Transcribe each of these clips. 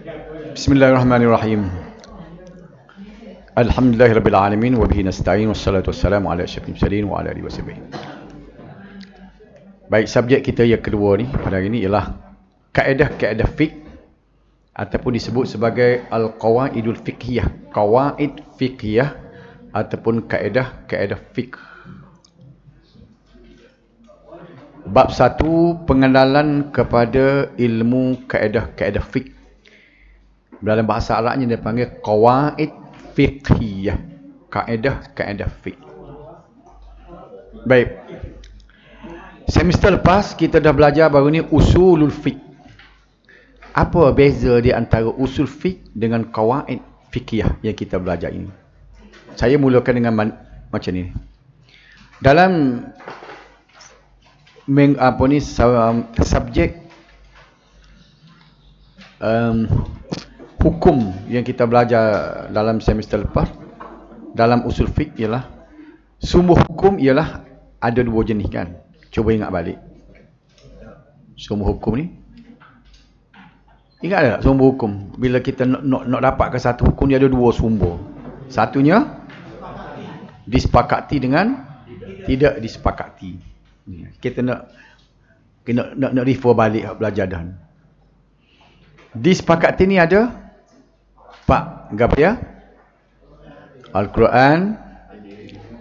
Bismillahirrahmanirrahim. Alhamdulillahirabbil alamin wa bihi nasta'in wassalatu wassalamu ala asyrafil mursalin wa ala alihi wasahbihi. Baik, subjek kita yang kedua ni pada hari ini ialah kaedah-kaedah fiqh ataupun disebut sebagai al-qawaidul fiqhiyah. Qawaid fiqhiyah ataupun kaedah-kaedah fiqh. Bab 1, pengenalan kepada ilmu kaedah-kaedah fiqh. Dalam bahasa Arabnya dia panggil qawaid fiqhiyah, kaedah-kaedah fiqh. Baik. Semester lepas kita dah belajar baru ni usulul fiqh. Apa beza di antara usul fiqh dengan qawaid fiqhiyah yang kita belajar ini? Saya mulakan dengan macam ni. Dalam subjek hukum yang kita belajar dalam semester lepas dalam usul fiqh ialah sumber hukum ialah ada dua jenis kan. Cuba ingat balik. Sumber hukum ni. Ingat tak sumber hukum? Bila kita nak dapatkan satu hukum dia ada dua sumber. Satunya disepakati dengan tidak disepakati. Kita nak refer balik belajar dah. Disepakati ni ada 4 apa ya? Al-Quran,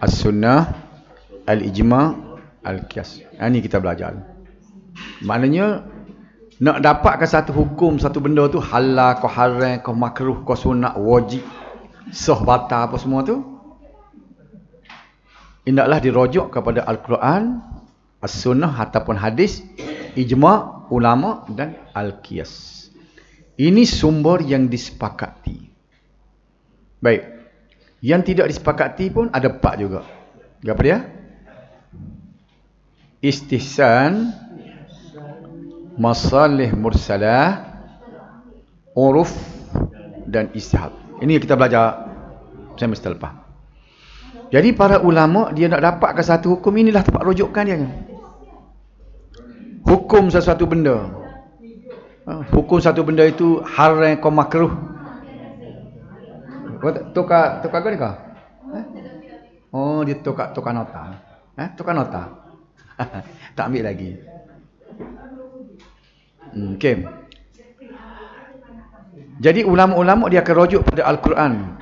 As-Sunnah, Al-Ijma', Al-Qiyas. Ini kita belajar. Maknanya nak dapatkan satu hukum, satu benda tu halal, kau haram, kau makruh, kau sunat, wajib, sah, batal apa semua tu, hendaklah dirujuk kepada Al-Quran, As-Sunnah ataupun hadis, Ijma' ulama dan Al-Qiyas. Ini sumber yang disepakati. Baik. Yang tidak disepakati pun ada 4 juga. Apa dia? Istihsan, masalih mursalah, uruf dan istihad. Ini kita belajar semester lepas. Jadi para ulama dia nak dapatkan satu hukum, inilah tempat rujukan dia. Hukum sesuatu benda. Hukum satu benda itu haram kau makruh. Tukar ke ni kau? Oh, dia tukar nota. Tukar nota. Tak ambil lagi. Okey. Jadi ulama-ulama dia akan rujuk pada Al-Quran.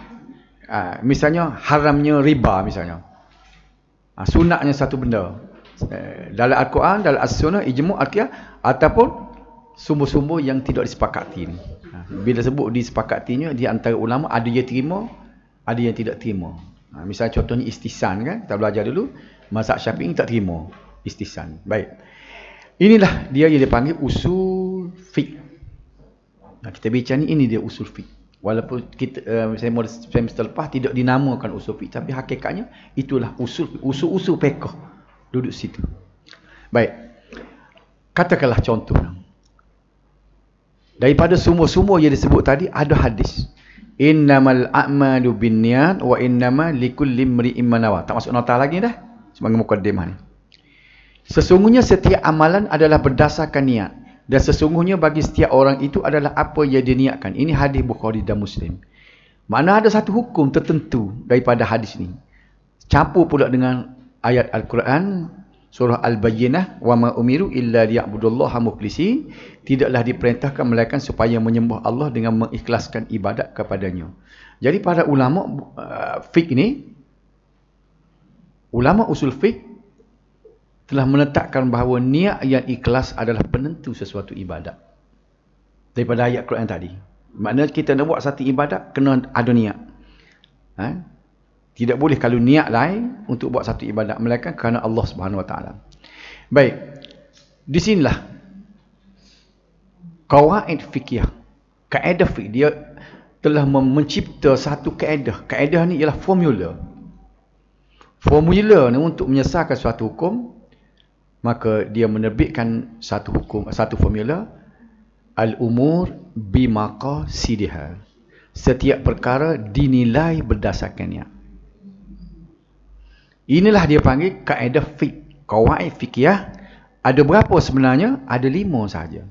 Misalnya haramnya riba misalnya. Sunatnya satu benda. Dalam Al-Quran, dalam As-Sunnah, Ijma', Al-Qiyas ataupun sumber-sumber yang tidak disepakati ni. Bila sebut disepakatinya, di antara ulama ada yang terima, ada yang tidak terima. Misalnya contohnya istihsan kan, kita belajar dulu. Mazhab Syafi'i tak terima istihsan. Baik. Inilah dia yang dipanggil usul fiqh. Kita bincang ni, ini dia usul fiqh. Walaupun kita semester lepas tidak dinamakan usul fiqh, tapi hakikatnya itulah usul-usul fiqh. Duduk situ. Baik. Katakanlah contoh. Daripada sumber-sumber yang disebut tadi ada hadis. Innamal a'malu binniyat wa innama likulli imri'in ma nawa. Tak masuk nota lagi dah. Sebagai mukaddimah ni. Sesungguhnya setiap amalan adalah berdasarkan niat. Dan sesungguhnya bagi setiap orang itu adalah apa yang diniatkan. Ini hadis Bukhari dan Muslim. Mana ada satu hukum tertentu daripada hadis ni. Campur pula dengan ayat Al-Quran. Surah Al-Bayyinah, wa ma umiru illa liya'budullaha mukhlishin, tidaklah diperintahkan melainkan supaya menyembah Allah dengan mengikhlaskan ibadat kepadanya. Jadi para ulama fiqh ni, ulama usul fiqh telah menetapkan bahawa niat yang ikhlas adalah penentu sesuatu ibadat. Daripada ayat Quran tadi. Maknanya kita nak buat satu ibadat kena ada niat. Tidak boleh kalau niat lain untuk buat satu ibadat melainkan kerana Allah Subhanahu Wa Taala. Baik. Di sinilah qawaid fiqhiyah. Kaedah fiqh dia telah mencipta satu kaedah. Kaedah ni ialah formula. Formula ni untuk menyelesaikan suatu hukum, maka dia menerbitkan satu hukum, satu formula, al-umur bimaqasidiha. Setiap perkara dinilai berdasarkannya. Inilah dia panggil kaedah fiqh. Qawaid fiqhiyah ada berapa sebenarnya? Ada 5 saja.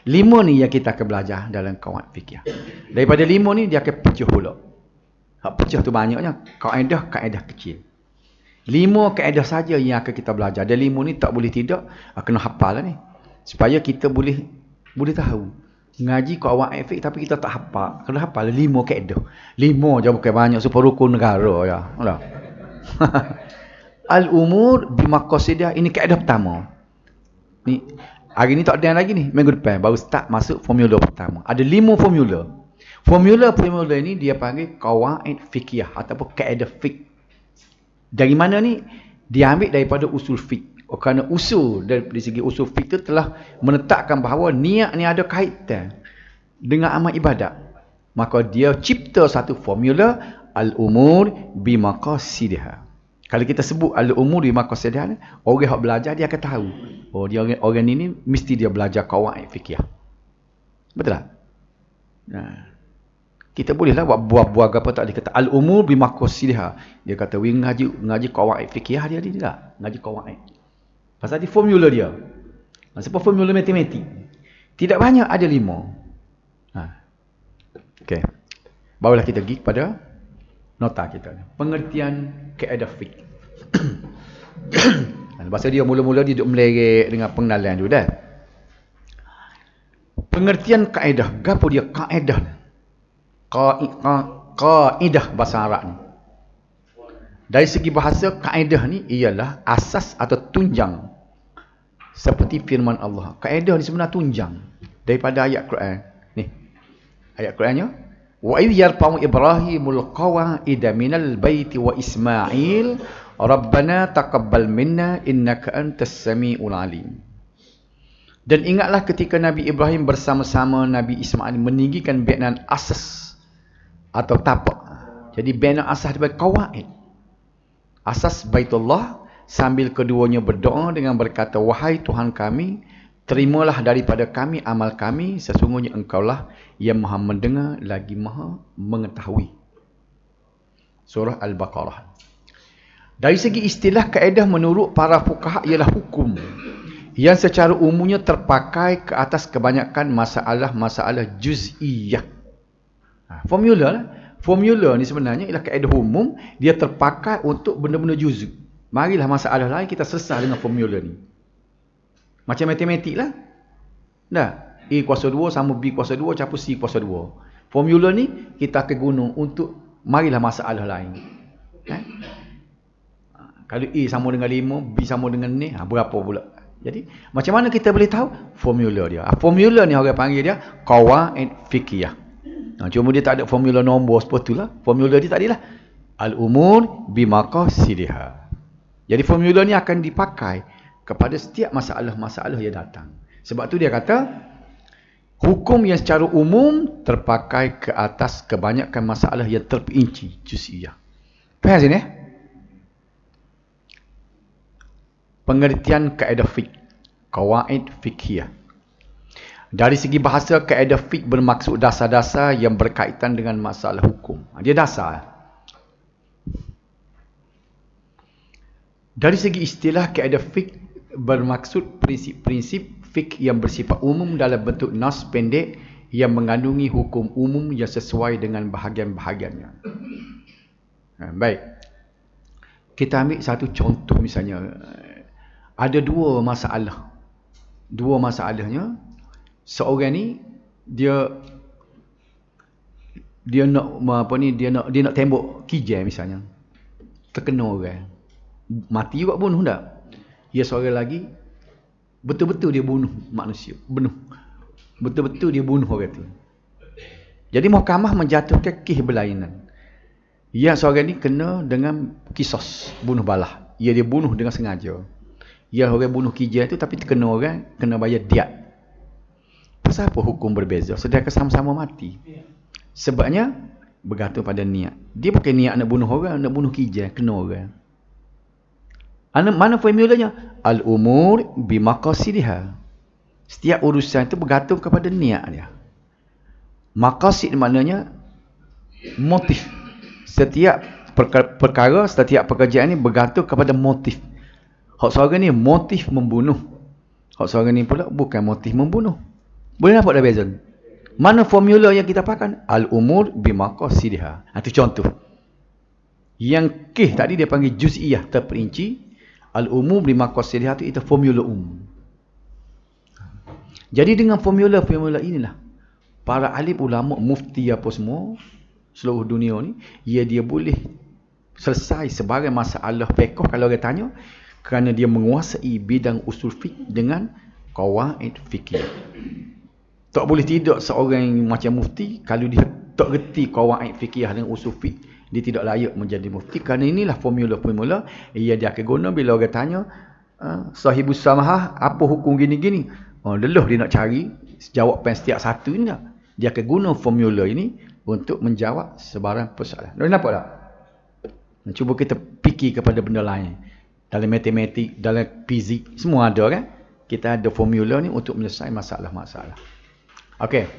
5 ni yang kita akan belajar dalam kaedah fikih. Daripada 5 ni dia akan pecah pula. Hak pecah tu banyaknya, kaedah kecil. 5 kaedah saja yang akan kita belajar. Dan 5 ni tak boleh tidak, kena hafal lah ni. Supaya kita boleh tahu. Ngaji kau awak efek tapi kita tak hafal. Kena hafal 5 kaedah. 5 je bukan banyak supaya rukun negara ya. Al-umur bimaqasidah, ini kaedah pertama. Ni hari ni tak ada lagi ni, minggu depan baru start masuk formula pertama. Ada 5 formula. Formula ini dia panggil qawaid fiqhiyah ataupun kaedah fiqh. Dari mana ni? Dia ambil daripada usul fiqh. Kerana usul dari segi usul fiqh itu telah menetapkan bahawa niat ni ada kaitan dengan amal ibadat. Maka dia cipta satu formula al-umur bimaqasidiha. Kalau kita sebut al-umur bimaqasidiha, orang yang belajar dia akan tahu. Oh, dia orang ini mesti dia belajar qawaid fiqhiyah. Betul tak? Nah, kita bolehlah buat buah-buah apa tak dia kata al-umur bimaqasidiha. Dia kata ngaji qawaid fiqhiyah dia tidak. Ngaji qawaid. Pasal di formula dia. Sebab formula matematik. Tidak banyak, ada 5. Okey. Barulah kita pergi kepada nota kita. Pengertian kaedah fiqh. Pasal dia mula-mula dia duduk melerek dengan pengenalan tu dah. Pengertian kaedah. Apa dia kaedah? Kaedah bahasa Arab ni. Dari segi bahasa, kaedah ni ialah asas atau tunjang. Seperti firman Allah. Kaedah ni sebenarnya tunjang daripada ayat Quran. Ni. Ayat Qurannya. Wa idh yarfa'u Ibrahimul qawa'ida minal baiti wa Ismail Rabbana taqabbal minna innaka antas sami'ul alim. Dan ingatlah ketika Nabi Ibrahim bersama-sama Nabi Ismail meninggikan binaan asas atau tapak. Jadi binaan asas daripada qawaid. Asas Baitullah, sambil keduanya berdoa dengan berkata, wahai Tuhan kami, terimalah daripada kami amal kami, sesungguhnya engkaulah yang maha mendengar lagi maha mengetahui. Surah Al-Baqarah. Dari segi istilah, kaedah menurut para fuqaha ialah hukum yang secara umumnya terpakai ke atas kebanyakan masalah-masalah juz'iyah. Formula lah. Formula ni sebenarnya ialah kaedah umum, dia terpakai untuk benda-benda juzuk. Marilah masalah lain kita selesai dengan formula ni. Macam matematik lah. Dah. A kuasa 2 sama B kuasa 2 campur C kuasa 2. Formula ni kita akan guna untuk marilah masalah lain. Kalau A sama dengan 5, B sama dengan ni, berapa pula? Jadi, macam mana kita boleh tahu? Formula dia. Formula ni orang panggil dia qawaid fiqhiyah. Cuma dia tak ada formula nombor seperti itulah. Formula dia tak adalah al-umur bimaqasidiha. Jadi formula ni akan dipakai kepada setiap masalah-masalah yang datang. Sebab tu dia kata hukum yang secara umum terpakai ke atas kebanyakan masalah yang terperinci juz'iyah. Faham sini? Pengertian kaedah fiqh, qawaid fiqhiyah. Dari segi bahasa, kaedah fiqh bermaksud dasar-dasar yang berkaitan dengan masalah hukum. Dia dasar. Dari segi istilah, kaedah fiqh bermaksud prinsip-prinsip fiqh yang bersifat umum dalam bentuk nas pendek yang mengandungi hukum umum yang sesuai dengan bahagian-bahagiannya. Baik. Kita ambil satu contoh misalnya. Ada dua masalah. Dua masalahnya, seorang ni dia nak dia nak tembak kijai misalnya. Terkena orang. Mati juga bunuh tak? Ya, seorang lagi betul-betul dia bunuh manusia, betul-betul dia bunuh orang tu. Jadi mahkamah menjatuhkan kes berlainan. Ya, seorang ni kena dengan kisos, bunuh balah. Ya, dia bunuh dengan sengaja. Ya, orang bunuh kijai tu tapi terkena orang, kena bayar diat. Pasal apa hukum berbeza? Sedangkan sama-sama mati. Sebabnya bergantung pada niat. Dia bukan niat nak bunuh orang, nak bunuh kijai, kena orang. Mana formulanya? Al-umur bimaqasidiha. Setiap urusan itu bergantung kepada niat dia. Maqasid maknanya motif. Setiap perkara, setiap pekerjaan ini bergantung kepada motif. Hak seorang ni motif membunuh. Hak seorang ni pula bukan motif membunuh. Boleh nampak dah beza? Mana formula yang kita pakai? Al-umur bimaqasidiha. Itu contoh. Yang tadi dia panggil juz'iyah, terperinci. Al-umur bimaqasidiha itu formula Jadi dengan formula-formula inilah para alim ulama, mufti apa semua seluruh dunia ni, dia boleh selesai sebagai masalah fiqh kalau dia tanya, kerana dia menguasai bidang usul fiqh dengan qawaid fikih. Tak boleh tidak seorang yang macam mufti kalau dia tak reti qawaid fikih dengan usul fiqh, dia tidak layak menjadi mufti. Kerana inilah formula-formula dia akan guna bila orang tanya, sahibus samahah apa hukum gini-gini. Lelah dia nak cari jawapan setiap satu ni tak. Dia akan guna formula ini untuk menjawab sebarang persoalan. Nampak tak? Cuba kita fikir kepada benda lain. Dalam matematik, dalam fizik, semua ada kan? Kita ada formula ni untuk menyelesaikan masalah-masalah. Okey.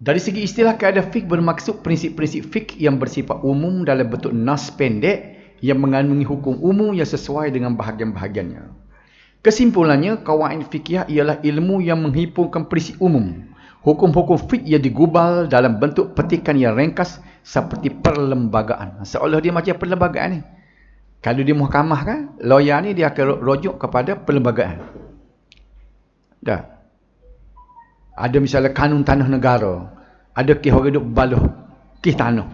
Dari segi istilah kaedah fiqh bermaksud prinsip-prinsip fiqh yang bersifat umum dalam bentuk nas pendek yang mengandungi hukum umum yang sesuai dengan bahagian-bahagiannya. Kesimpulannya, qawaid fikih ialah ilmu yang menghimpunkan prinsip umum. Hukum-hukum fiqh yang digubal dalam bentuk petikan yang ringkas seperti perlembagaan. Seolah dia macam perlembagaan ni. Kalau di mahkamah kan, lawyer ni dia akan rujuk kepada perlembagaan. Dah. Ada misalnya kanun tanah negara. Ada kes orang duk baluh kes tanah.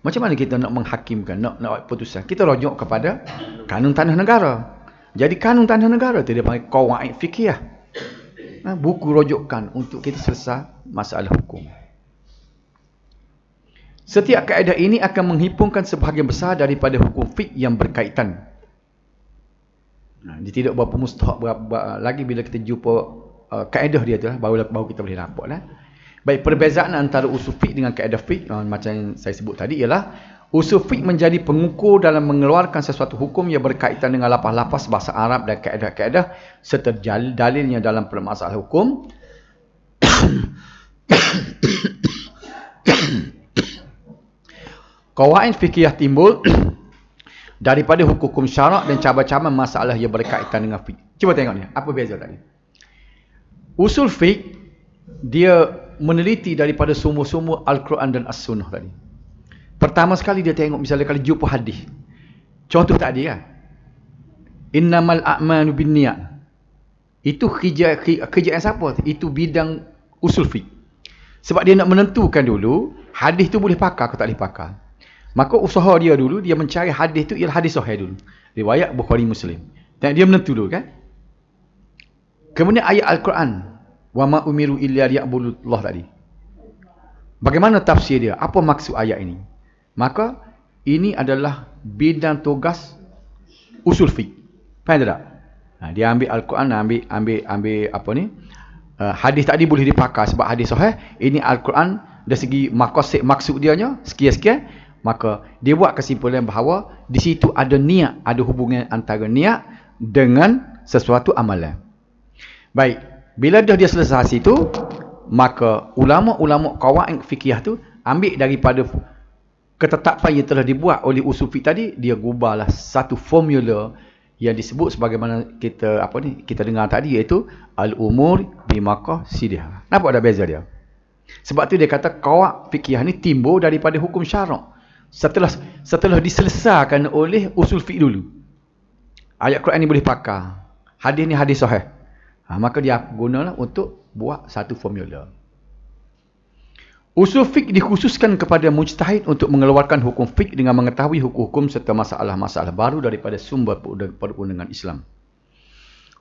Macam mana kita nak menghakimkan, nak putusan? Kita rujuk kepada kanun tanah negara. Jadi kanun tanah negara tu dia panggil qawaid fikih. Buku rujukan untuk kita selesai masalah hukum. Setiap kaedah ini akan menghimpunkan sebahagian besar daripada hukum fiqh yang berkaitan. Dia tidak berapa mustahak lagi bila kita jumpa kaedah dia tu, baru kita boleh nampak lah. Baik, perbezaan antara usul fiqh dengan kaedah fiqh, macam yang saya sebut tadi, ialah usul fiqh menjadi pengukur dalam mengeluarkan sesuatu hukum yang berkaitan dengan lafaz-lafaz bahasa Arab dan kaedah-kaedah serta dalilnya dalam permasalahan hukum. Qawaid fikih timbul daripada hukum syarak dan cabang-cabang masalah yang berkaitan dengan fiqh. Cuba tengok ni, apa beza tadi? Usul fiqh dia meneliti daripada sumber-sumber Al-Quran dan As-Sunnah tadi. Pertama sekali dia tengok misalnya kalau jumpa hadis. Contoh tadi kan. Innamal a'malu binniyat. Itu kerjaan siapa? Itu bidang usul fiqh. Sebab dia nak menentukan dulu hadis tu boleh pakai atau tak boleh pakai. Maka usaha dia dulu dia mencari hadis tu ialah hadis sahih dulu. Riwayat Bukhari Muslim. Dan dia menentu dulu kan. Kemudian ayat Al-Quran, wa ma umiru illa liya'budullah tadi. Bagaimana tafsir dia? Apa maksud ayat ini? Maka ini adalah bidang tugas usul fiqh. Faham tak? Dia ambil Al-Quran, ambil apa ni? Hadis tadi boleh dipakai sebab hadis sahih. Ini Al-Quran dari segi maksud dianya sekian-sekian. Maka dia buat kesimpulan bahawa di situ ada niat, ada hubungan antara niat dengan sesuatu amalan. Baik, bila dah dia selesai situ, maka ulama-ulama qawaid fikih tu ambil daripada ketetapan yang telah dibuat oleh usul fiqh tadi, dia gubahlah satu formula yang disebut sebagaimana kita dengar tadi, iaitu al-umur bimaqasidiha. Nampak dah beza dia? Sebab tu dia kata qawaid fikih ni timbul daripada hukum syarak. Setelah diselesaikan oleh usul fiqh dulu. Ayat Quran ni boleh pakai. Hadis ni hadis sahih. Maka dia gunalah untuk buat satu formula. Usul fiqh dikhususkan kepada mujtahid untuk mengeluarkan hukum fiqh dengan mengetahui hukum-hukum serta masalah-masalah baru daripada sumber perundangan Islam.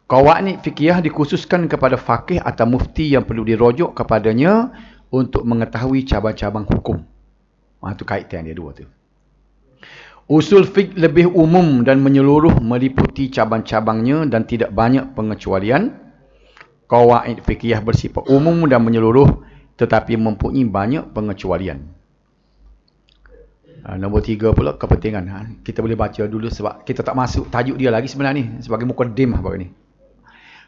Qawaid fikih dikhususkan kepada faqih atau mufti yang perlu dirujuk kepadanya untuk mengetahui cabang-cabang hukum. Itu kaitan dia dua tu. Usul fiqh lebih umum dan menyeluruh, meliputi cabang-cabangnya dan tidak banyak pengecualian. Qawaid fikih bersifat umum dan menyeluruh tetapi mempunyai banyak pengecualian. Nombor 3 pula kepentingan. Kita boleh baca dulu sebab kita tak masuk tajuk dia lagi sebenarnya ni, sebagai mukadimah baru ni.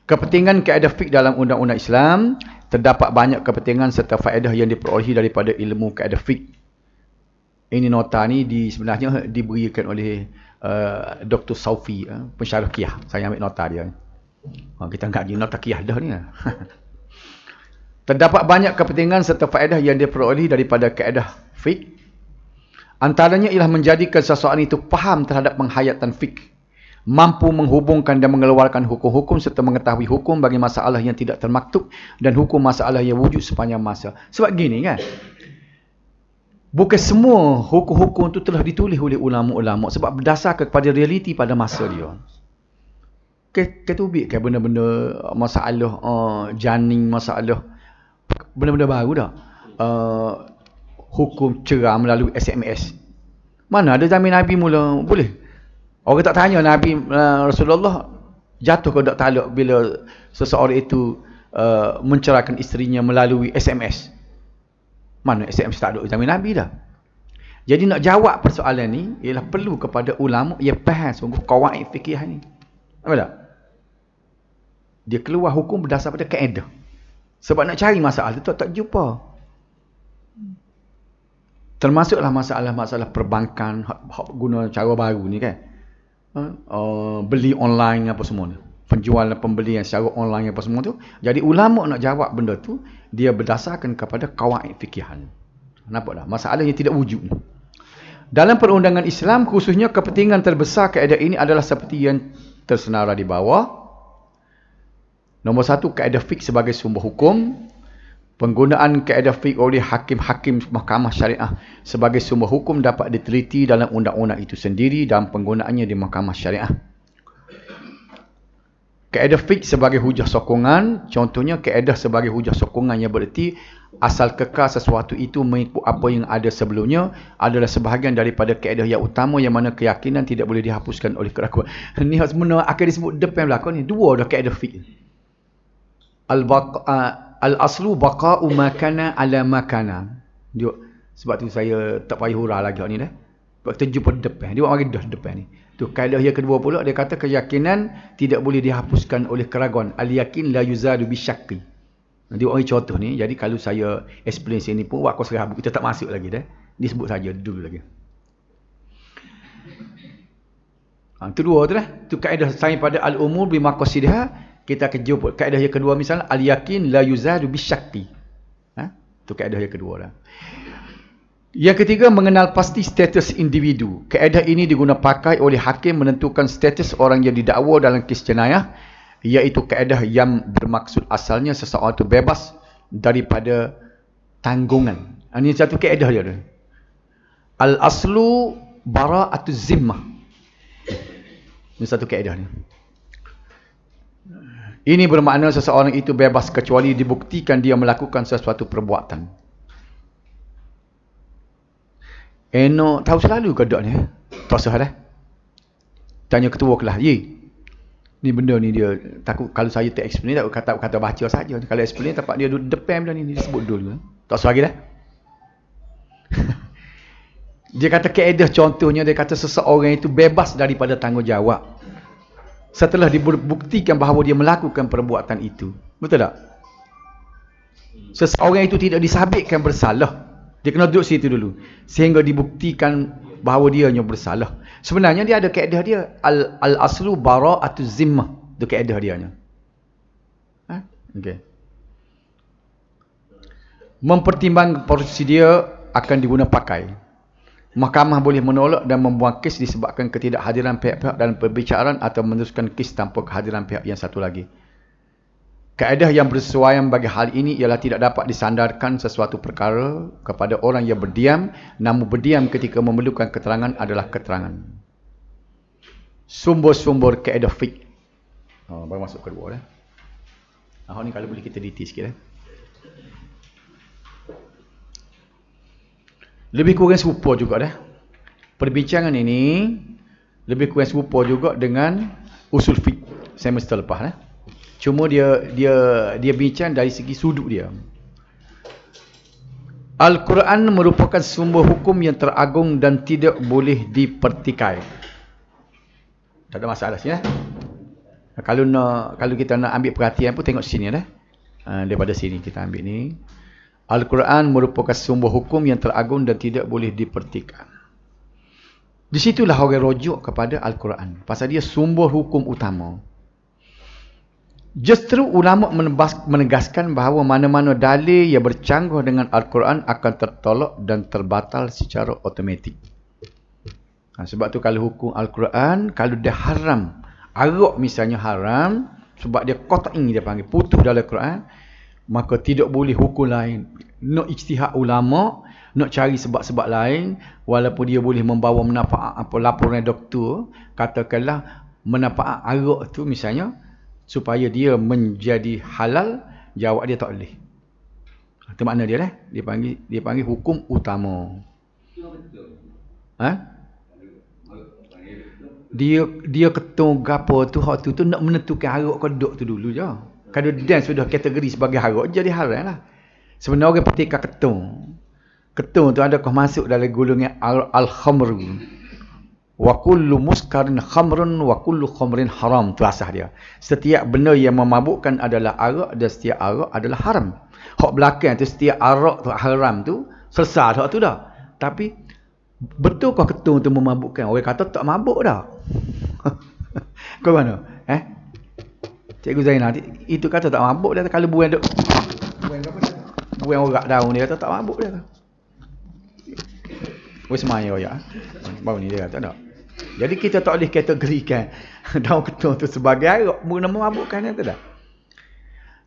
Kepentingan kaedah fiqh dalam undang-undang Islam. Terdapat banyak kepentingan serta faedah yang diperolehi daripada ilmu kaedah fiqh. Ini nota ni diberikan oleh Dr. Saufi, pensyarah Qiyah. Saya ambil nota dia. Kita ngaji nak takiyah dah ni. Terdapat banyak kepentingan serta faedah yang diperoleh daripada kaedah fiqh. Antaranya ialah menjadikan seseorang itu faham terhadap penghayatan fiqh, mampu menghubungkan dan mengeluarkan hukum-hukum serta mengetahui hukum bagi masalah yang tidak termaktub dan hukum masalah yang wujud sepanjang masa. Sebab gini kan, bukan semua hukum-hukum itu telah ditulis oleh ulama-ulama sebab berdasar kepada realiti pada masa dia. Ketubik kan benda-benda masalah janin, masalah benda-benda baru dah. Hukum cerai melalui SMS. Mana ada zaman Nabi mula boleh. Orang tak tanya Nabi Rasulullah jatuh ke tak talak bila seseorang itu menceraikan isterinya melalui SMS. Mana SMS tak ada zaman Nabi dah. Jadi nak jawab persoalan ni ialah perlu kepada ulama yang faham sungguh qawaid fikih ni. Apa tak? Dia keluar hukum berdasar pada kaedah. Sebab nak cari masalah tu tak jumpa. Termasuklah masalah-masalah perbankan guna cara baru ni kan. Beli online apa semua ni. Penjualan pembelian secara online apa semua tu. Jadi ulama nak jawab benda tu, dia berdasarkan kepada qawaid fikihan. Nampak tak? Masalah yang tidak wujud ni. Dalam perundangan Islam, khususnya kepentingan terbesar kaedah ini adalah seperti yang tersenara di bawah. Nombor 1, kaedah fiqh sebagai sumber hukum. Penggunaan kaedah fiqh oleh hakim-hakim mahkamah syariah sebagai sumber hukum dapat diteliti dalam undang-undang itu sendiri dan penggunaannya di mahkamah syariah. Kaedah fiqh sebagai hujah sokongan, contohnya kaedah sebagai hujah sokongan yang bererti asal kekal sesuatu itu mengikut apa yang ada sebelumnya adalah sebahagian daripada kaedah yang utama yang mana keyakinan tidak boleh dihapuskan oleh keraguan. Ini sebenarnya akan disebut depan belakang ni. Dua dah kaedah fiqh. Al-aslu baqa'u makana ala makana. Dia, sebab tu saya tak payah hurah lagi ni dah. Sebab kita jumpa depan. Dia buat mari dah depan ni. Tu kaedah yang kedua pula, dia kata keyakinan tidak boleh dihapuskan oleh keraguan. Al-yakin la yuzadu bisyakki. Dia buat contoh ni. Jadi kalau saya explain sini pun buat kos rabuk, kita tak masuk lagi dah. Disebut saja dulu lagi. Itu dua tu lah. Tu kaedah sampai pada al-umur bimaqasidha. Kita akan jumpa kaedah yang kedua misalnya al-yakin la yuzadu bisyakki. Tu kaedah yang kedua dah. Yang ketiga, mengenal pasti status individu. Kaedah ini digunakan pakai oleh hakim menentukan status orang yang didakwa dalam kes jenayah, iaitu kaedah yang bermaksud asalnya seseorang itu bebas daripada tanggungan. Ini satu kaedah dia. Al-aslu bara'atuz zimmah. Ini satu kaedah ni. Ini bermakna seseorang itu bebas kecuali dibuktikan dia melakukan sesuatu perbuatan. Tahu selalu ke dak ni? Tak usah dah. Tanya ketua kelas, ni benda ni dia takut kalau saya tak explain, tak kata baca saja. Kalau explain tempat dia duduk depan benda ni, dia sebut dulu. Tak usah lagi dah. Dia kata kaedah contohnya, dia kata seseorang itu bebas daripada tanggungjawab setelah dibuktikan bahawa dia melakukan perbuatan itu. Betul tak? Seseorang itu tidak disabitkan bersalah. Dia kena duduk situ dulu. Sehingga dibuktikan bahawa dia hanya bersalah. Sebenarnya dia ada kaedah dia. Al-aslu bara'atuz zimmah. Itu kaedah dia. Okay. Mempertimbang posisi dia akan digunakan pakai. Mahkamah boleh menolak dan membuang kes disebabkan ketidakhadiran pihak-pihak dalam perbicaraan atau meneruskan kes tanpa kehadiran pihak yang satu lagi. Kaedah yang bersesuaian bagi hal ini ialah tidak dapat disandarkan sesuatu perkara kepada orang yang berdiam, namun berdiam ketika memerlukan keterangan adalah keterangan. Sumber-sumber kaedah fiqh. Baru masuk kedua dah. Ni kalau boleh kita detail sikit dah. Lebih kurang serupa juga dah. Perbincangan ini lebih kurang serupa juga dengan usul fiqh semester lepas dah. Cuma dia bincang dari segi sudut dia. Al-Quran merupakan sumber hukum yang teragung dan tidak boleh dipertikai. Tak ada masalah sini. Kalau kita nak ambil perhatian pun tengok sini dah. Daripada sini kita ambil ni. Al-Quran merupakan sumber hukum yang teragung dan tidak boleh dipertikai. Di situlah orang rujuk kepada Al-Quran. Pasal dia sumber hukum utama. Justru ulama menegaskan bahawa mana-mana dalil yang bercanggah dengan Al-Quran akan tertolak dan terbatal secara automatik. Sebab tu kalau hukum Al-Quran, kalau dia haram, arak misalnya haram, sebab dia qat'i dia panggil, putus dalam Al-Quran, maka tidak boleh hukum lain. Nak ijtihad ulama, nak cari sebab-sebab lain, walaupun dia boleh membawa manfaat, apa laporan doktor, katakanlah manfaat arak tu misalnya, supaya dia menjadi halal, jawab dia tak boleh. Itu makna dia lah. Dia panggil hukum utama. Ha? Dia ketung gapo tu, hak tu nak menentukan arak kodok tu dulu je. Kalau dan sudah kategori sebagai arak, jadi haram lah. Sebenarnya orang petikar ketung. Ketung tu adakah masuk dalam golongan al-khamr. Wa kullu muskarin khamrun wa kullu khamrin haram. Tu asas dia. Setiap benda yang memabukkan adalah arak dan setiap arak adalah haram. Hak belakang tu setiap arak tu haram tu selesai hak tu dah. Tapi betulkah ketung tu memabukkan? Orang kata tak mabuk dah. Kau mana? Cikgu Zainal itu kata tak mabuk dia. Kalau buang duk buang orang daun dia kata tak mabuk dia. Wes semaya ya. Baru ni dia kata tak. Jadi kita tak boleh kategorikan daun ketung tu sebagai arak, mengena memabukkan dia tak.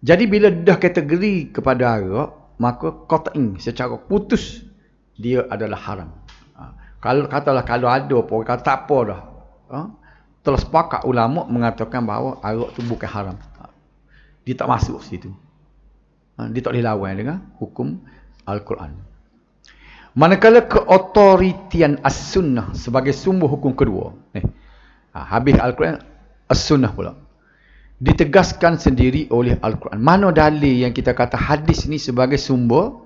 Jadi bila dah kategori kepada arak, maka qat'i secara putus dia adalah haram. Kalau katalah kalau ada apa kata tak apa dah. Telah sepakat ulama mengatakan bahawa arak tu bukan haram. Dia tak masuk situ. Dia tak boleh lawan dengan hukum Al-Quran. Manakala keotoritian as-sunnah sebagai sumber hukum kedua. Habis Al-Quran, as-sunnah pula. Ditegaskan sendiri oleh Al-Quran. Mana dalil yang kita kata hadis ni sebagai sumber?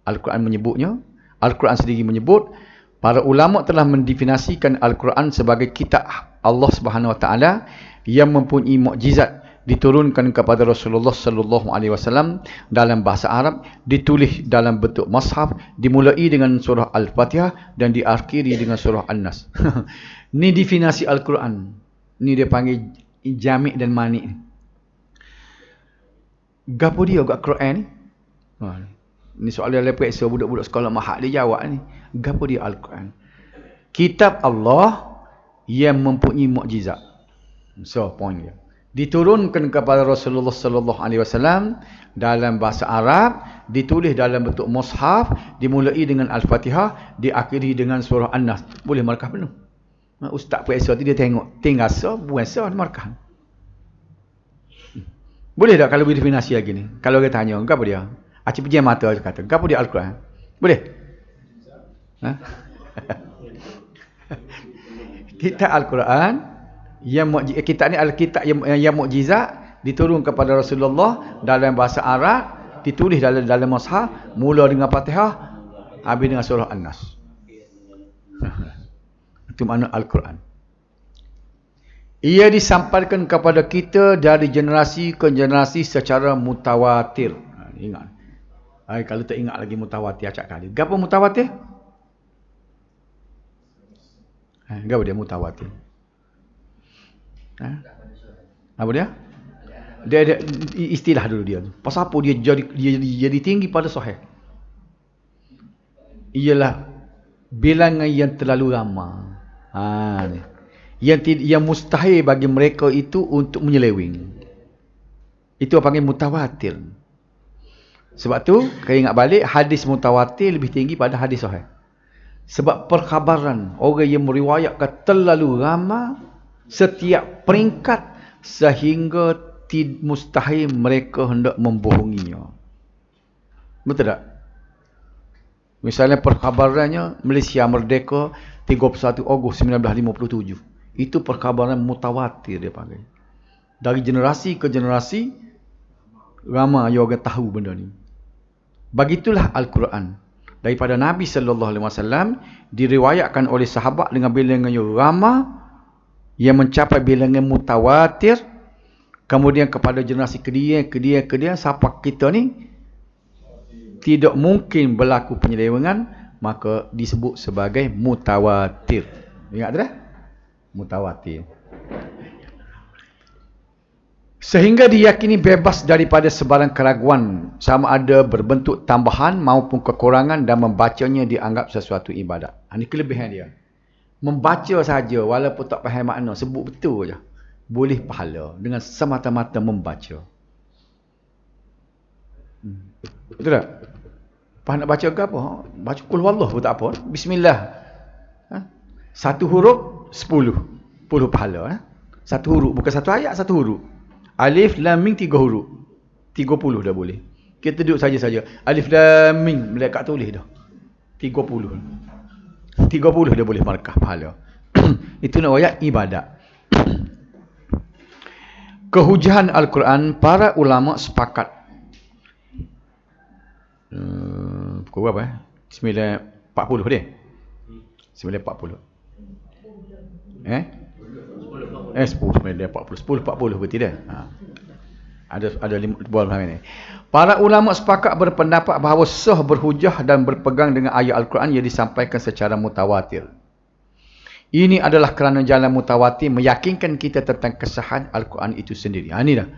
Al-Quran menyebutnya. Al-Quran sendiri menyebut. Para ulama telah mendefinisikan Al-Quran sebagai kitab Allah Subhanahu Wa Taala yang mempunyai mukjizat, diturunkan kepada Rasulullah sallallahu alaihi wasallam dalam bahasa Arab, ditulis dalam bentuk mushaf, dimulai dengan surah Al-Fatihah dan diakhiri dengan surah An-Nas. Ni definisi Al-Quran. Ni dia panggil jami' dan mani'. Gapo dia kat Quran ni? Ni soalan dalam periksa budak-budak sekolah mahad dia jawab ni. Gapo dia Al-Quran? Kitab Allah yang mempunyai mukjizat. So point dia. Diturunkan kepada Rasulullah sallallahu alaihi wasallam dalam bahasa Arab, ditulis dalam bentuk mushaf, dimulai dengan Al-Fatihah, diakhiri dengan surah An-Nas. Boleh markah penuh. Ustaz periksa tu dia tengok, tinggal so, buang so, markah. Boleh tak kalau definisi lagi ni? Kalau dia tanya, apa dia? Acik pejam mata kata, apa dia Al-Quran? Boleh? Kitab Al-Quran yang kitab ni adalah kitab yang mukjizat, diturun kepada Rasulullah dalam bahasa Arab, ditulis dalam mushaf, mula dengan Fatihah, habis dengan surah An-Nas. Itu makna Al-Quran. Ia disampaikan kepada kita dari generasi ke generasi secara mutawatir. Ingat. Kalau tak ingat lagi mutawatir acak kali. Apa mutawatir? Apa dia mutawatir? Apa dia? Dia ada istilah dulu dia. Pasal apa dia jadi tinggi pada sahih? Ialah bilangan yang terlalu ramai. Yang mustahil bagi mereka itu untuk menyeleweng. Itu apa panggil mutawatir. Sebab tu, kalau ingat balik, hadis mutawatir lebih tinggi pada hadis sahih. Sebab perkhabaran orang yang meriwayatkan terlalu ramai, setiap peringkat, sehingga mustahil mereka hendak membohonginya. Betul tak? Misalnya perkhabarannya Malaysia merdeka 31 Ogos 1957. Itu perkhabaran mutawatir dia panggil. Dari generasi ke generasi ramai yang orang tahu benda ni. Begitulah Al-Quran. Daripada Nabi sallallahu alaihi wasallam diriwayatkan oleh sahabat dengan bilangan yang ramai yang mencapai bilangan mutawatir, kemudian kepada generasi kemudian sampai kita ni tidak mungkin berlaku penyelewengan, maka disebut sebagai mutawatir. Ingat tak? Mutawatir. Sehingga diyakini bebas daripada sebarang keraguan, sama ada berbentuk tambahan maupun kekurangan, dan membacanya dianggap sesuatu ibadat. Ini kelebihan dia. Membaca saja walaupun tak faham makna, sebut betul je, boleh pahala dengan semata-mata membaca. Betul tak? Apa nak baca ke apa? Baca Qul Huwallah pun tak apa. Bismillah. Satu huruf 10 pahala. Satu huruf, bukan satu ayat, satu huruf. Alif Lam Mim 3 huruf, 30 dah boleh. Kita duduk saja-saja. Alif Lam Mim, malaikat tulis dah 30 dah boleh markah pahala. Itu nak ayat ibadat. Kehujahan Al-Quran, para ulama sepakat. Pukul berapa 9.40 dia? 9.40. 10.40 betul dah. Ada 5 buah ni. Para ulama sepakat berpendapat bahawa sah berhujah dan berpegang dengan ayat Al-Quran yang disampaikan secara mutawatir. Ini adalah kerana jalan mutawatir meyakinkan kita tentang kesahan Al-Quran itu sendiri. Ini dah.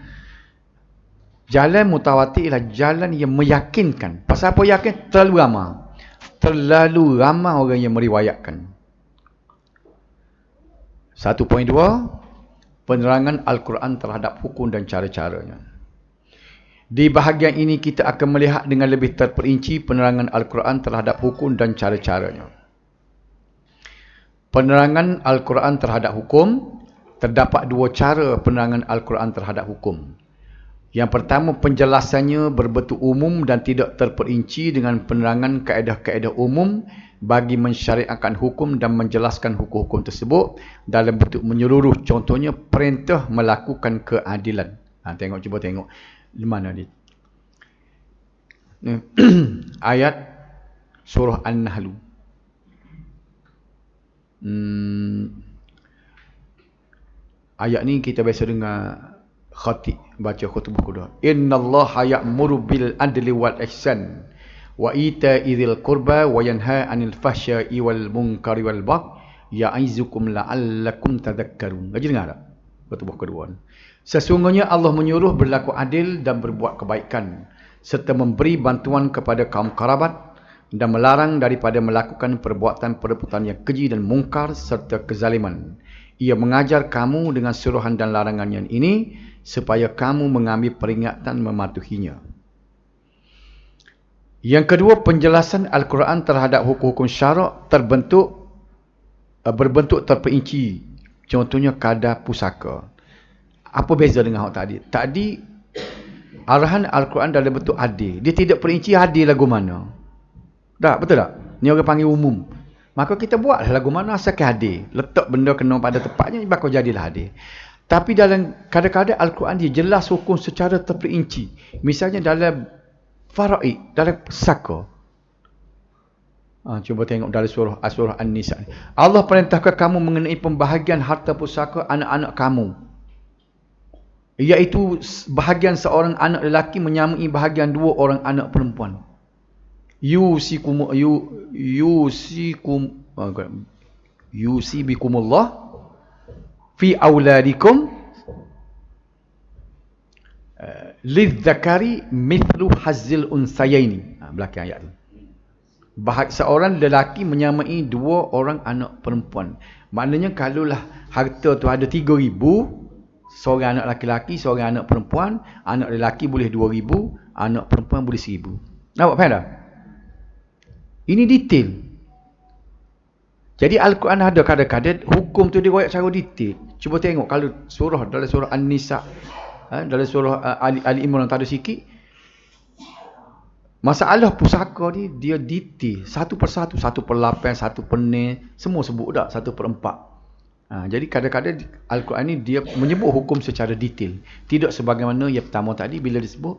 Jalan mutawatir ialah jalan yang meyakinkan. Pasal apa yakin? Terlalu ramai orang yang meriwayatkan. 1.2, penerangan Al-Quran terhadap hukum dan cara-caranya. Di bahagian ini kita akan melihat dengan lebih terperinci penerangan Al-Quran terhadap hukum dan cara-caranya. Penerangan Al-Quran terhadap hukum, terdapat dua cara penerangan Al-Quran terhadap hukum. Yang pertama, penjelasannya berbentuk umum dan tidak terperinci dengan penerangan kaedah-kaedah umum bagi mensyariatkan hukum dan menjelaskan hukum-hukum tersebut dalam bentuk menyeluruh. Contohnya, perintah melakukan keadilan. Cuba tengok. Di mana dia? Ayat surah An-Nahl. Ayat ni kita biasa dengar khatib baca khutbah kedua. Innallaha ya'muru bil adli wal ihsan wa ita'i dzil qurba wa yanha 'anil fahsya'i wal munkari wal baghi ya'izukum la'allakum tadhakkarun. Lagi dengar tak? Khutbah kedua. Sesungguhnya Allah menyuruh berlaku adil dan berbuat kebaikan serta memberi bantuan kepada kaum kerabat dan melarang daripada melakukan perbuatan-perbuatan yang keji dan mungkar serta kezaliman. Ia mengajar kamu dengan suruhan dan larangan yang ini supaya kamu mengambil peringatan mematuhinya. Yang kedua, penjelasan Al-Quran terhadap hukum-hukum syarak berbentuk terperinci. Contohnya kadar pusaka. Apa beza dengan hak tadi? Tadi arahan Al-Quran dalam bentuk adil. Dia tidak perinci adil lagu mana. Tak, betul tak? Ni orang panggil umum. Maka kita buatlah lagu mana asalkan adil. Letak benda kena pada tempatnya, bakal jadilah adil. Tapi dalam kadang-kadang Al-Quran dia jelas hukum secara terperinci. Misalnya dalam faraid, dalam pusaka. Cuba tengok dalam surah An-Nisa. Allah perintahkan kamu mengenai pembahagian harta pusaka anak-anak kamu. Iaitu bahagian seorang anak lelaki menyamai bahagian dua orang anak perempuan. Yusibikumullah fi auladikum lidzakari mithlu hazzil unsayaini. Belakang ayat tu. Seorang lelaki menyamai dua orang anak perempuan. Maknanya kalaulah harta tu ada 3,000, seorang anak lelaki, seorang anak perempuan, anak lelaki boleh 2,000, anak perempuan boleh 1,000. Nampak faham tak? Ini detail. Jadi Al-Quran ada kadang-kadang hukum tu diriwayat secara detail. Cuba tengok kalau dalam surah An-Nisa, dalam surah Ali Imran tak ada sikit. Masalah pusaka ni dia detail satu persatu, 1/8, 1/6, semua sebut dah 1/4. Jadi kadang-kadang Al-Quran ni dia menyebut hukum secara detail. Tidak sebagaimana yang pertama tadi bila disebut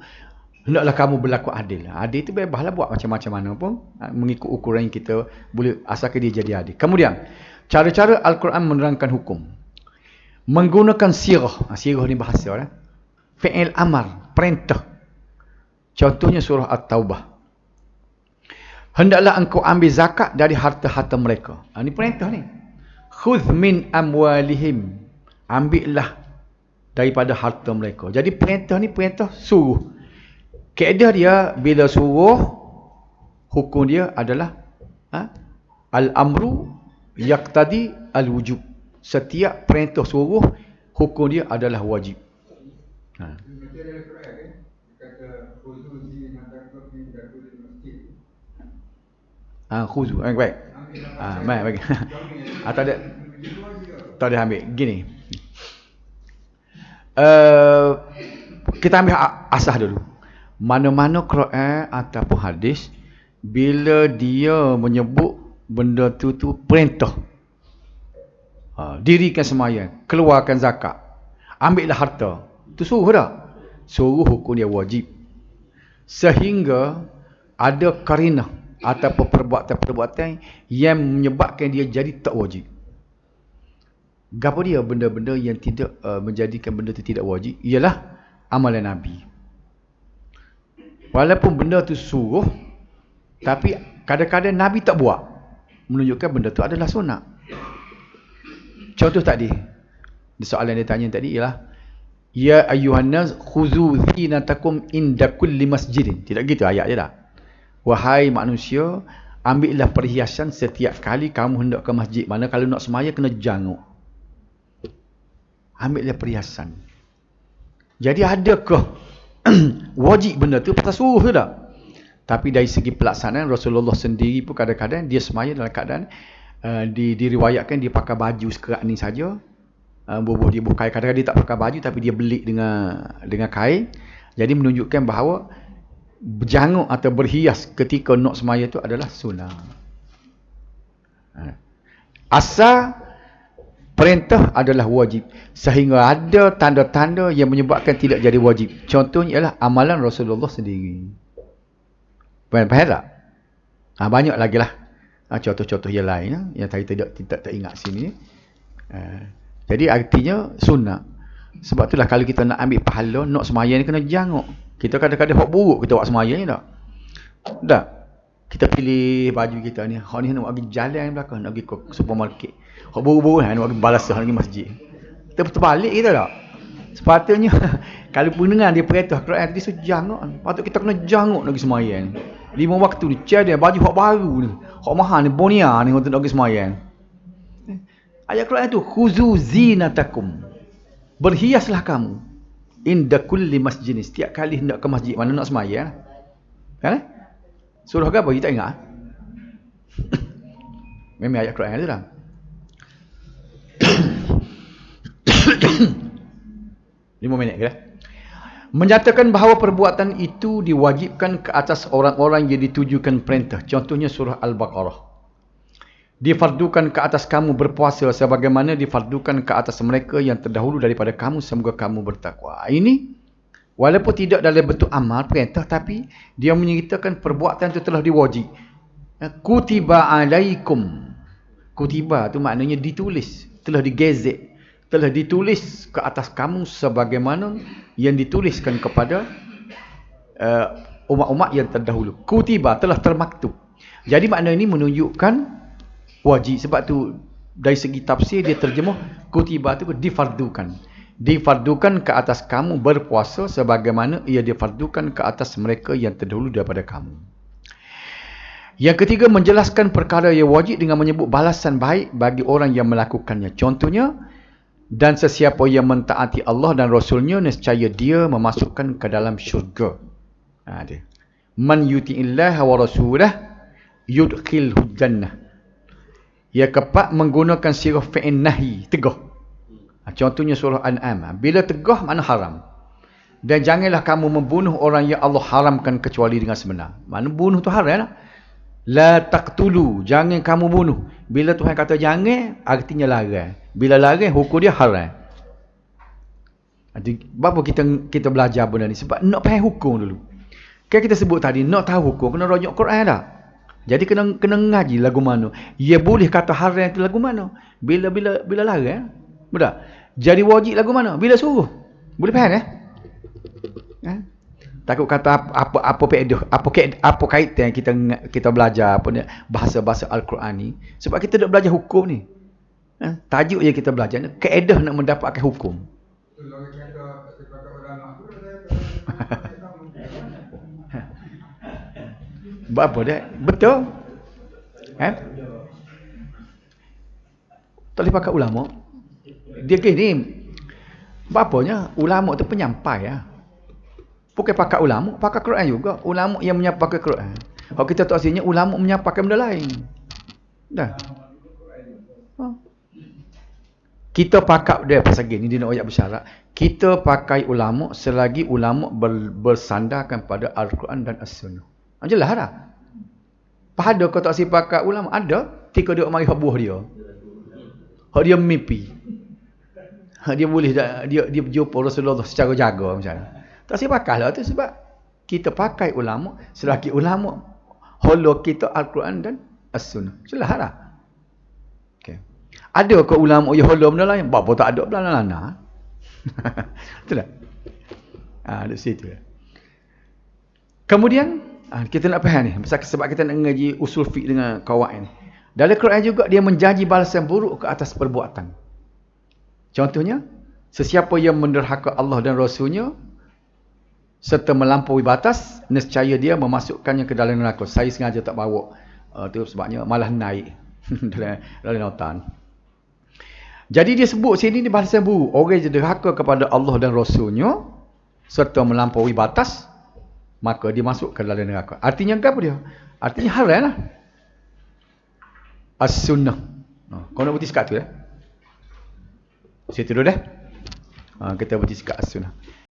hendaklah kamu berlaku adil. Adil itu bebaslah buat macam-macam mana pun mengikut ukuran yang kita boleh asalkan dia jadi adil. Kemudian cara-cara Al-Quran menerangkan hukum. Menggunakan sirah. Sirah ni bahasa fi'il amar, perintah. Contohnya surah At-Taubah. Hendaklah engkau ambil zakat dari harta-harta mereka. Ini perintah ni. Khudh min amwalihim. Ambillah daripada harta mereka. Jadi perintah ni perintah suruh. Kaedah dia bila suruh, hukum dia adalah al-amru yaqtadi al-wujub. Setiap perintah suruh, hukum dia adalah wajib. Khuzu. Baik. Baik. Tak ada ambil. Gini. Kita ambil asas dulu. Mana-mana Quran ataupun hadis, bila dia menyebut benda tu perintah, dirikan sembahyang, keluarkan zakat, ambillah harta, tu suruh dah. Suruh hukum dia wajib. Sehingga ada karinah ataupun perbuatan-perbuatan yang menyebabkan dia jadi tak wajib. Gapo dia benda-benda yang tidak menjadikan benda itu tidak wajib? Ialah amalan Nabi. Walaupun benda tu suruh, tapi kadang-kadang Nabi tak buat, menunjukkan benda tu adalah sunat. Contoh tadi, soalan dia tanya tadi ialah, ya ayyuhan nas khuzu zinatakum inda kulli masjidin. Tidak gitu ayat dia dah. Wahai manusia, ambillah perhiasan setiap kali kamu hendak ke masjid. Mana kalau nak semaya kena janguk. Ambillah perhiasan. Jadi adakah wajib benda tu pasal suruh tu tak? Tapi dari segi pelaksanaan, Rasulullah sendiri pun kadang-kadang dia semaya dalam keadaan diriwayatkan dia pakai baju sekerat ni saja. Bubuh dia bukai, kadang-kadang dia tak pakai baju tapi dia belik dengan kain. Jadi menunjukkan bahawa berjanguk atau berhias ketika nak semaya itu adalah sunnah. Asal perintah adalah wajib, sehingga ada tanda-tanda yang menyebabkan tidak jadi wajib. Contohnya ialah amalan Rasulullah sendiri. Faham tak? Banyak lagi lah contoh-contoh yang lain yang saya tidak ingat sini. Jadi artinya sunnah. Sebab itulah kalau kita nak ambil pahala, nak semaya ni kena janguk. Kita kadang-kadang hak buruk kita buat semaya ni tak? Tak. Kita pilih baju kita ni. Hak ni nak pergi jalan belakang, nak pergi ke supermarket. Hak buruk-buruk nak pergi balas nak pergi masjid. Kita terbalik kita tak? Sepatutnya kalau pendengar dia perintah Quran tadi janguk. Patut kita kena janguk nak pergi semaya ni. 5 waktu ni dia baju hak baru ni. Hak mahal ni bonia ni untuk nak pergi semaya ni. Ayat Quran tu khuzu zinatakum. Berhiaslah kamu inda kulli masjid. Setiap kali hendak ke masjid, mana nak semaya. Kan? Surah apa kita ingat? Memang ayat Quran tu lah. 5 minit ke? Menyatakan bahawa perbuatan itu diwajibkan ke atas orang-orang yang ditujukan perintah. Contohnya surah Al-Baqarah. Difardukan ke atas kamu berpuasa sebagaimana difardukan ke atas mereka yang terdahulu daripada kamu, semoga kamu bertakwa. Ini walaupun tidak dalam bentuk amal perintah, tapi dia menyeritakan perbuatan itu telah diwajib. Kutiba alaikum. Kutiba tu maknanya ditulis, telah digezet, telah ditulis ke atas kamu sebagaimana yang dituliskan kepada umat-umat yang terdahulu. Kutiba telah termaktub. Jadi makna ini menunjukkan wajib. Sebab tu dari segi tafsir dia terjemah kutiba tu difardukan. Difardukan ke atas kamu berpuasa sebagaimana ia difardukan ke atas mereka yang terdahulu daripada kamu. Yang ketiga, menjelaskan perkara yang wajib dengan menyebut balasan baik bagi orang yang melakukannya. Contohnya, dan sesiapa yang mentaati Allah dan Rasulnya, nescaya dia memasukkan ke dalam syurga. Dia. Man yuti'illaha wa rasulah yudkhilhu jannah. Ia kepak menggunakan sirah fi'il nahi, tegah. Contohnya surah An'am. Bila tegah, mana haram. Dan janganlah kamu membunuh orang yang Allah haramkan kecuali dengan sebenar. Mana bunuh tu haram. La taqtulu, jangan kamu bunuh. Bila Tuhan kata jangan, artinya larang. Bila larang, hukum dia haram. Kenapa kita belajar benda ni? Sebab nak faham hukum dulu. Kan kita sebut tadi, nak tahu hukum, kena rujuk Quran dah. Jadi kena ngaji lagu mana. Ia boleh kata haram itu lagu mana. Bila larang. Betul? Jadi wajib lagu mana? Bila suruh. Boleh faham Takut kata apa kaitan kita belajar apa ni bahasa-bahasa Al-Quran ni. Sebab kita nak belajar hukum ni. Tajuk yang kita belajar ni kaedah nak mendapatkan hukum. Buat apa dia? Betul. Tak boleh pakai ulama. Dia gini. Bapanya ulama tu penyampai ya. Bukan pakai ulama, pakai Quran juga. Ulama yang menyampaikan Quran. Kalau kita tak aslinya ulama menyampaikan benda lain. Dah. Kita pakai dia pasal gini dia nak ayat bersyarat. Kita pakai ulama selagi ulama bersandarkan pada Al-Quran dan As-Sunnah. Jelas dah. Pada kau tak si pakai ulama ada ketika dia mari habuh dia. Hak dia mimpi. Dia boleh dia berjumpa Rasulullah secara jaga misalnya. Tak si pakai lah tu sebab kita pakai ulama selagi ulama holo kita Al-Quran dan As-Sunnah. Jelas dah. Okey. Ada ke ulama yang holo benda lain? Apa tak ada belana-lana. Betul tak? Di situ. Kemudian kita nak faham ni sebab kita nak ngaji usul fiqh dengan kawan ni. Dalam Quran juga dia menjanji balasan buruk ke atas perbuatan. Contohnya, sesiapa yang menderhaka Allah dan Rasulnya serta melampaui batas, nescaya dia memasukkannya ke dalam neraka. Saya sengaja tak bawa tu sebabnya malah naik dalam lautan. Jadi dia sebut sini ni balasan buruk. Orang yang derhaka kepada Allah dan Rasulnya serta melampaui batas, maka dia masuk ke dalam neraka. Artinya apa dia? Artinya haram lah. As-Sunnah. Kau nak berhenti sekat tu ya? Situ dulu dah. Kita berhenti sekat As-Sunnah.